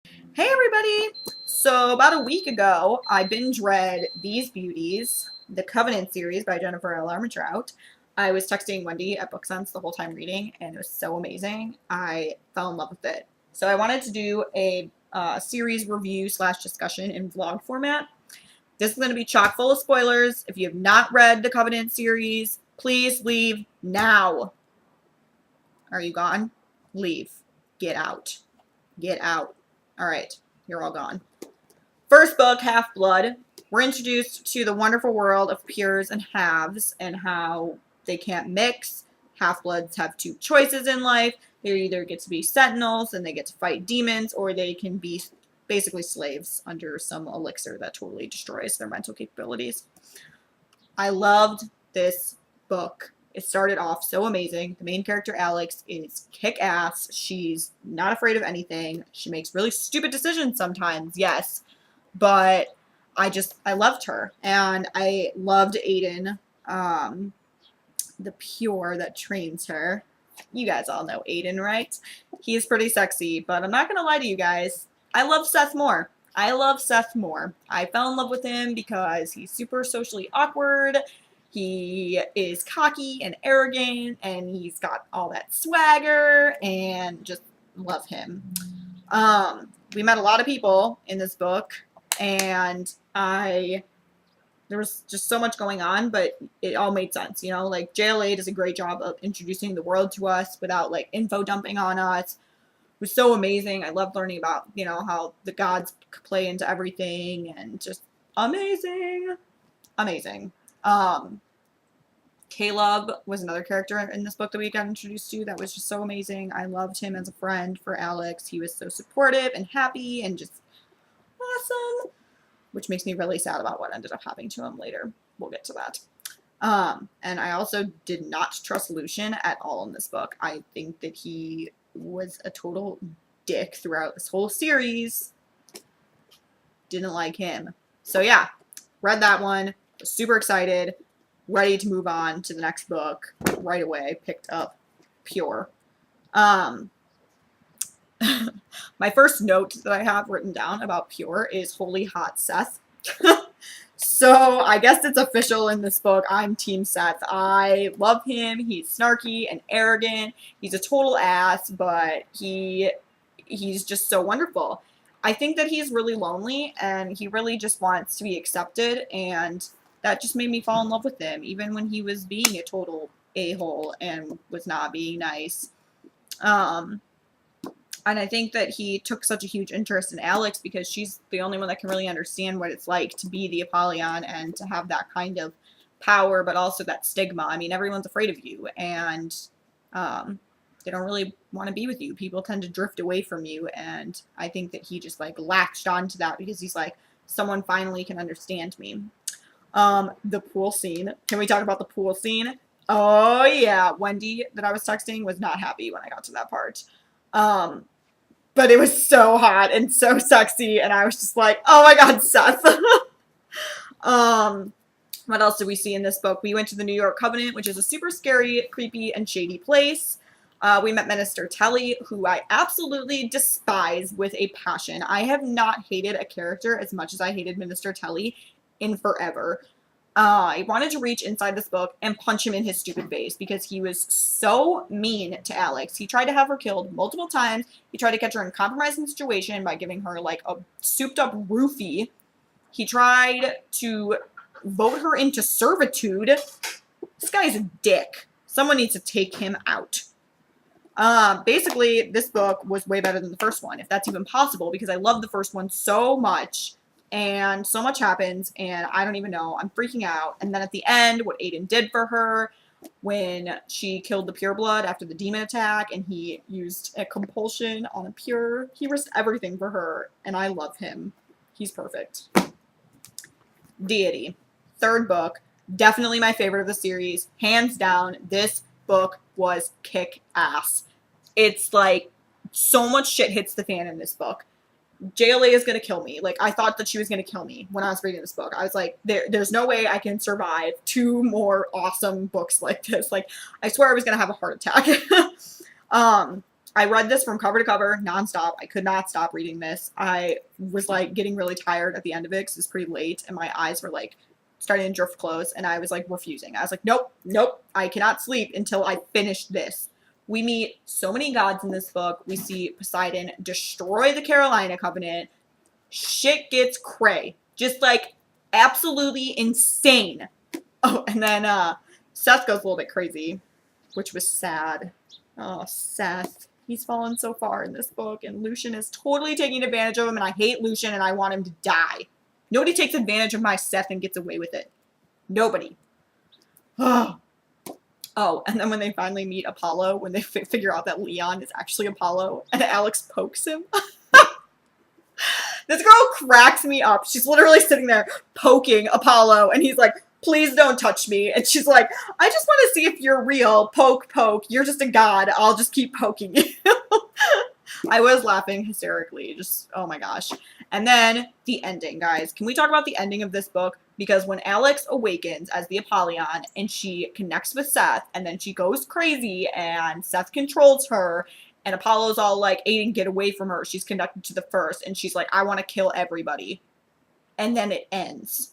Hey everybody! So about a week ago, I binge read These Beauties, the Covenant series by Jennifer L. Armentrout. I was texting Wendy at Book Sense the whole time reading, and it was so amazing. I fell in love with it. So I wanted to do a series review / discussion in vlog format. This is going to be chock full of spoilers. If you have not read the Covenant series, please leave now. Are you gone? Leave. Get out. Get out. All right, you're all gone. First book, Half-Blood. We're introduced to the wonderful world of pures and halves and how they can't mix. Half-Bloods have two choices in life. They either get to be Sentinels and they get to fight demons, or they can be basically slaves under some elixir that totally destroys their mental capabilities. I loved this book. It started off so amazing. The main character, Alex, is kick-ass. She's not afraid of anything. She makes really stupid decisions sometimes, yes. But I loved her. And I loved Aiden, the pure that trains her. You guys all know Aiden, right? He's pretty sexy, but I'm not going to lie to you guys. I love Seth more. I love Seth more. I fell in love with him because he's super socially awkward. He is cocky and arrogant, and he's got all that swagger, and just love him. We met a lot of people in this book, and there was just so much going on, but it all made sense, you know? Like, JLA does a great job of introducing the world to us without, like, info dumping on us. It was so amazing. I loved learning about, you know, how the gods play into everything, and just amazing. Amazing. Caleb was another character in this book that we got introduced to that was just so amazing. I loved him as a friend for Alex. He was so supportive and happy and just awesome, which makes me really sad about what ended up happening to him later. We'll get to that. And I also did not trust Lucian at all in this book. I think that he was a total dick throughout this whole series. Didn't like him. So yeah, read that one. Was super excited. Ready to move on to the next book right away. Picked up Pure. My first note that I have written down about Pure is Holy Hot Seth. So I guess it's official in this book. I'm Team Seth. I love him. He's snarky and arrogant. He's a total ass, but he's just so wonderful. I think that he's really lonely, and he really just wants to be accepted, and that just made me fall in love with him, even when he was being a total a-hole and was not being nice. And I think that he took such a huge interest in Alex because she's the only one that can really understand what it's like to be the Apollon and to have that kind of power, but also that stigma. I mean, everyone's afraid of you, and they don't really want to be with you. People tend to drift away from you, and I think that he just, like, latched onto that because he's like, someone finally can understand me. The pool scene. Can we talk about the pool scene? Oh, yeah. Wendy, that I was texting, was not happy when I got to that part. But it was so hot and so sexy, and I was just like, oh my god, Seth. What else did we see in this book? We went to the New York Covenant, which is a super scary, creepy, and shady place. We met Minister Telly, who I absolutely despise with a passion. I have not hated a character as much as I hated Minister Telly in forever. I wanted to reach inside this book and punch him in his stupid face because he was so mean to Alex. He tried to have her killed multiple times. He tried to catch her in a compromising situation by giving her, like, a souped-up roofie. He tried to vote her into servitude. This guy's a dick. Someone needs to take him out. Basically, this book was way better than the first one, if that's even possible, because I love the first one so much. And so much happens, and I don't even know. I'm freaking out. And then at the end, what Aiden did for her when she killed the pureblood after the demon attack, and he used a compulsion on a pure. He risked everything for her, and I love him. He's perfect. Deity. Third book. Definitely my favorite of the series. Hands down, this book was kick-ass. It's like so much shit hits the fan in this book. JLA is going to kill me. Like, I thought that she was going to kill me when I was reading this book. I was like, there's no way I can survive 2 more awesome books like this. Like, I swear I was going to have a heart attack. I read this from cover to cover, nonstop. I could not stop reading this. I was like getting really tired at the end of it because it's pretty late and my eyes were like starting to drift close and I was like refusing. I was like, nope, nope, I cannot sleep until I finish this. We meet so many gods in this book. We see Poseidon destroy the Carolina Covenant. Shit gets cray. Just like absolutely insane. Oh, and then Seth goes a little bit crazy, which was sad. Oh, Seth. He's fallen so far in this book, and Lucian is totally taking advantage of him, and I hate Lucian, and I want him to die. Nobody takes advantage of my Seth and gets away with it. Nobody. Oh, and then when they finally meet Apollo, when they figure out that Leon is actually Apollo, and Alex pokes him. This girl cracks me up. She's literally sitting there poking Apollo, and he's like, please don't touch me. And she's like, I just want to see if you're real. Poke, poke. You're just a god. I'll just keep poking you. I was laughing hysterically. Just, oh my gosh. And then the ending, guys. Can we talk about the ending of this book? Because when Alex awakens as the Apollon and she connects with Seth and then she goes crazy and Seth controls her and Apollo's all like, Aiden, get away from her. She's connected to the first. And she's like, I want to kill everybody. And then it ends.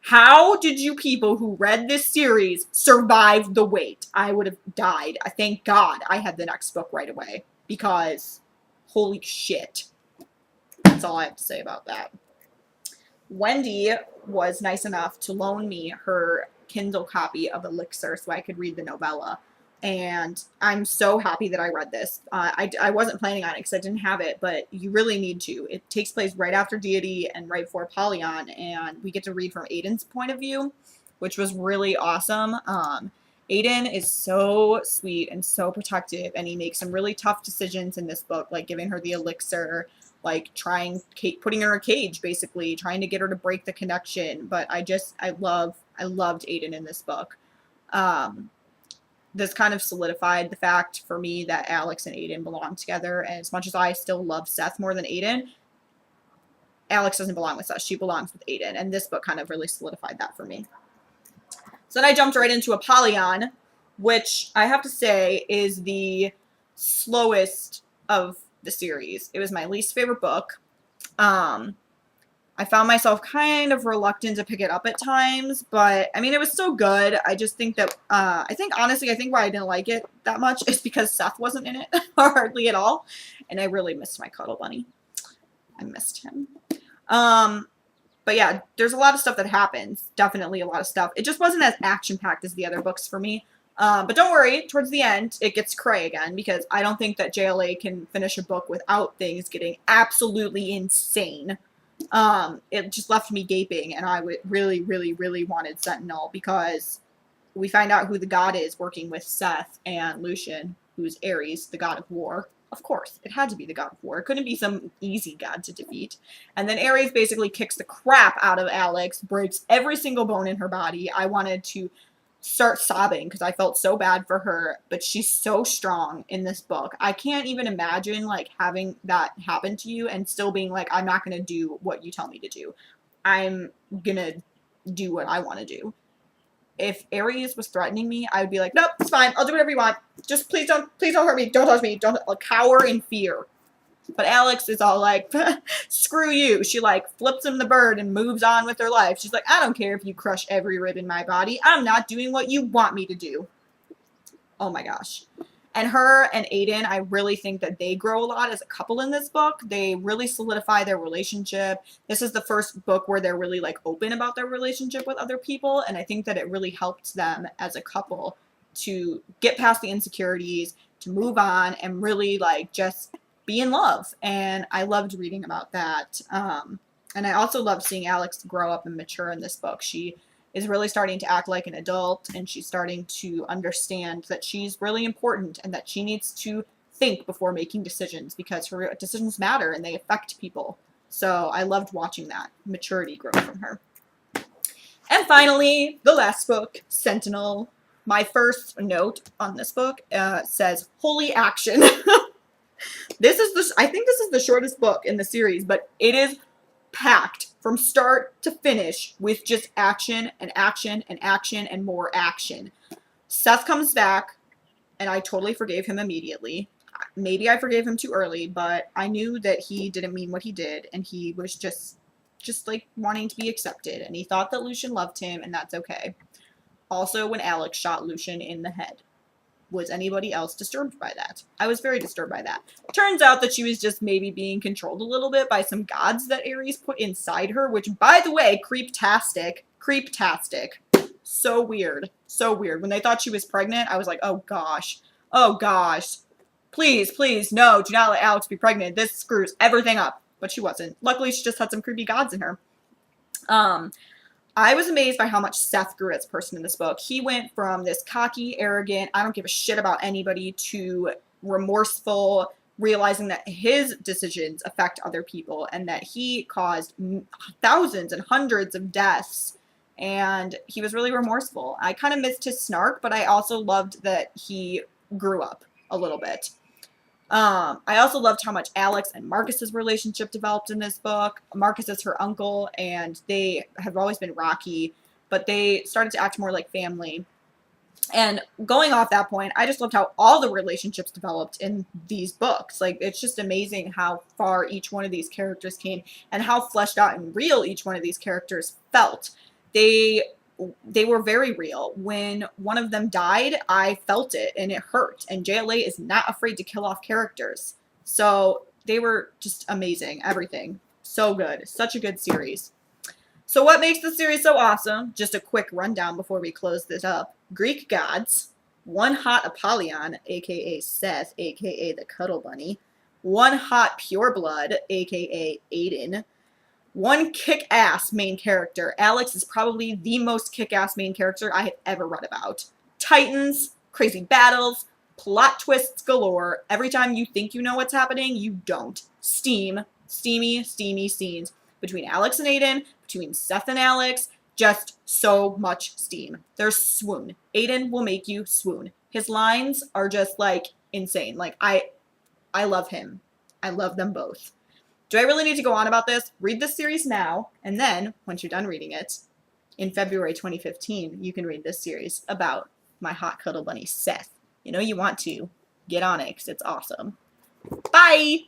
How did you people who read this series survive the wait? I would have died. I thank God I had the next book right away. Because, holy shit. That's all I have to say about that. Wendy was nice enough to loan me her Kindle copy of Elixir so I could read the novella. And I'm so happy that I read this. I wasn't planning on it because I didn't have it, but you really need to. It takes place right after Deity and right before Apollon, and we get to read from Aiden's point of view, which was really awesome. Aiden is so sweet and so protective, and he makes some really tough decisions in this book, like giving her the elixir, like putting her in a cage, basically, trying to get her to break the connection. But I loved Aiden in this book. This kind of solidified the fact for me that Alex and Aiden belong together. And as much as I still love Seth more than Aiden, Alex doesn't belong with Seth. She belongs with Aiden. And this book kind of really solidified that for me. So then I jumped right into Apollon, which I have to say is the slowest of the series. It was my least favorite book. I found myself kind of reluctant to pick it up at times, but I mean, it was so good. I just think that, honestly, I think why I didn't like it that much is because Seth wasn't in it hardly at all. And I really missed my cuddle bunny. I missed him. But yeah, there's a lot of stuff that happens. Definitely a lot of stuff. It just wasn't as action-packed as the other books for me. But don't worry, towards the end, it gets cray again, because I don't think that JLA can finish a book without things getting absolutely insane. It just left me gaping, and I really, really, really wanted Sentinel, because we find out who the god is working with Seth and Lucian, who's Ares, the god of war. Of course, it had to be the god of war. It couldn't be some easy god to defeat. And then Ares basically kicks the crap out of Alex, breaks every single bone in her body. I wanted to start sobbing because I felt so bad for her, but she's so strong in this book. I can't even imagine like having that happen to you and still being like, I'm not going to do what you tell me to do. I'm going to do what I want to do. If Ares was threatening me, I would be like, nope, it's fine. I'll do whatever you want. Just please don't hurt me. Don't touch me. Don't cower in fear. But Alex is all like, screw you. She like flips him the bird and moves on with her life. She's like, I don't care if you crush every rib in my body. I'm not doing what you want me to do. Oh my gosh. And her and Aiden, I really think that they grow a lot as a couple in this book. They really solidify their relationship. This is the first book where they're really like open about their relationship with other people. And I think that it really helped them as a couple to get past the insecurities, to move on and really like just be in love. And I loved reading about that. And I also loved seeing Alex grow up and mature in this book. She is really starting to act like an adult, and she's starting to understand that she's really important and that she needs to think before making decisions, because her decisions matter and they affect people. So I loved watching that maturity grow from her. And finally, the last book, Sentinel. My first note on this book says, holy action. I think this is the shortest book in the series, but it is packed from start to finish with just action and action and action and more action. Seth comes back, and I totally forgave him immediately. maybe I forgave him too early, but I knew that he didn't mean what he did, and he was just like wanting to be accepted, and he thought that Lucian loved him, and that's okay. Also, when Alex shot Lucian in the head. Was anybody else disturbed by that? I was very disturbed by that. Turns out that she was just maybe being controlled a little bit by some gods that Ares put inside her, which, by the way, creep-tastic. Creep-tastic. So weird. So weird. When they thought she was pregnant, I was like, oh gosh. Oh gosh. Please, please, no, do not let Alex be pregnant. This screws everything up. But she wasn't. Luckily, she just had some creepy gods in her. I was amazed by how much Seth grew as a person in this book. He went from this cocky, arrogant, I don't give a shit about anybody, to remorseful, realizing that his decisions affect other people and that he caused thousands and hundreds of deaths. And he was really remorseful. I kind of missed his snark, but I also loved that he grew up a little bit. I also loved how much Alex and Marcus's relationship developed in this book. Marcus is her uncle, and they have always been rocky, but they started to act more like family. And going off that point, I just loved how all the relationships developed in these books. Like, it's just amazing how far each one of these characters came and how fleshed out and real each one of these characters felt. They were very real. When one of them died, I felt it, and it hurt. And JLA is not afraid to kill off characters. So they were just amazing. Everything. So good. Such a good series. So what makes the series so awesome? Just a quick rundown before we close this up. Greek gods. One hot Apollon, a.k.a. Seth, a.k.a. the Cuddle Bunny. One hot pureblood, a.k.a. Aiden. One kick-ass main character. Alex is probably the most kick-ass main character I have ever read about. Titans, crazy battles, plot twists galore. Every time you think you know what's happening, you don't. Steamy scenes between Alex and Aiden, between Seth and Alex. Just so much steam. There's swoon. Aiden will make you swoon. His lines are just, like, insane. Like, I love him. I love them both. Do I really need to go on about this? Read this series now, and then, once you're done reading it, in February 2015, you can read this series about my hot cuddle bunny, Seth. You know you want to. Get on it, because it's awesome. Bye!